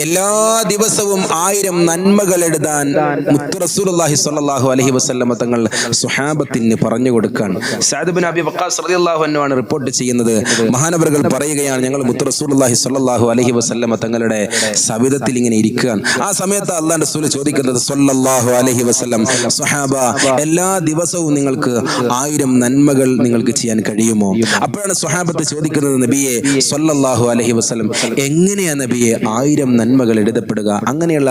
എല്ലാ ദിവസവും 1000 നന്മകൾ എഴുതാൻ മുത്ത് റസൂലുള്ളാഹി സ്വല്ലല്ലാഹു അലൈഹി വസല്ലം തങ്ങൾ സ്വഹാബത്തിന് പറഞ്ഞു കൊടുക്കാൻ. സഅദ് ഇബ്നു അബി വഖാസ് റളിയല്ലാഹു അൻഹു ആണ് റിപ്പോർട്ട് ചെയ്യുന്നത്. മഹാനവറുകൾ പറയുകയാണ്, ഞങ്ങൾ മുത്ത് റസൂലുള്ളാഹി സ്വല്ലല്ലാഹു അലൈഹി വസല്ലം തങ്ങളുടെ സവിധത്തിൽ ഇങ്ങനെ ഇരിക്കുകയാണ്. ആ സമയത്ത് അല്ലാഹുവിന്റെ റസൂൽ ചോദിക്കുന്നത് സ്വല്ലല്ലാഹു അലൈഹി വസല്ലം, സ്വഹാബ എല്ലാ ദിവസവും നിങ്ങൾക്ക് 1000 നന്മകൾ നിങ്ങൾക്ക് ചെയ്യാൻ കഴിയുമോ? അപ്പോഴാണ് സ്വഹാബത്ത് ചോദിക്കുന്നത്, നബിയെ സ്വല്ലല്ലാഹു അലൈഹി വസല്ലം, എങ്ങനെയാ നബിയെ 1000 നന്മകൾ എഴുതപ്പെടുക? അങ്ങനെയുള്ള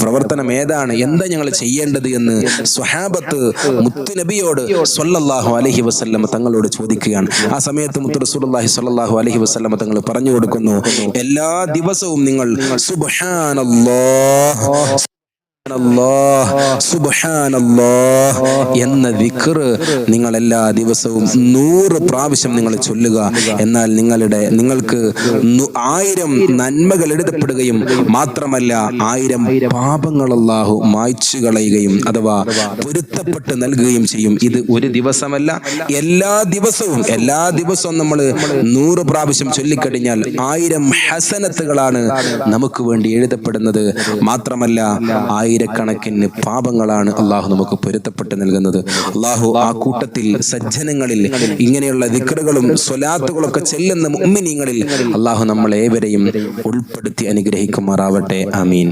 പ്രവർത്തനം ഏതാണ്, എന്താ ഞങ്ങൾ ചെയ്യേണ്ടത് എന്ന് സ്വഹാബത്ത് മുത്ത് നബിയോട് സ്വല്ലല്ലാഹു അലൈഹി വസല്ലം തങ്ങളോട് ചോദിക്കുകയാണ്. ആ സമയത്ത് മുത്ത് റസൂലുള്ളാഹി സ്വല്ലല്ലാഹു അലൈഹി വസല്ലം തങ്ങൾ പറഞ്ഞു കൊടുക്കുന്നു, എല്ലാ ദിവസവും നിങ്ങൾ സുബ്ഹാനല്ലാഹ് സുബ്ഹാനല്ലാഹ് എന്ന ദിക്ർ നിങ്ങൾ എല്ലാ ദിവസവും 100 പ്രാവശ്യം നിങ്ങൾ ചൊല്ലുക. എന്നാൽ നിങ്ങൾക്ക് 1000 നന്മകൾ എഴുതപ്പെടുകയും മാത്രമല്ല 1000 പാപങ്ങൾ അല്ലാഹു മായ്ച്ചു കളയുകയും അഥവാ പൊരുത്തപ്പെട്ട് നൽകുകയും ചെയ്യും. ഇത് ഒരു ദിവസമല്ല, എല്ലാ ദിവസവും നമ്മൾ 100 പ്രാവശ്യം ചൊല്ലിക്കഴിഞ്ഞാൽ 1000 ഹസനത്തുകളാണ് നമുക്ക് വേണ്ടി എഴുതപ്പെടുന്നത്. മാത്രമല്ല 1000കണക്കിന് പാപങ്ങളാണ് അള്ളാഹു നമുക്ക് പൊരുത്തപ്പെട്ട് നൽകുന്നത്. അള്ളാഹു ആ കൂട്ടത്തിൽ സജ്ജനങ്ങളിൽ ഇങ്ങനെയുള്ള ദിക്റുകളും സ്വലാത്തുകളൊക്കെ ചെല്ലുന്ന മുഅ്മിനീങ്ങളിൽ അള്ളാഹു നമ്മളേവരെയും ഉൾപ്പെടുത്തി അനുഗ്രഹിക്കുമാറാവട്ടെ. ആമീൻ.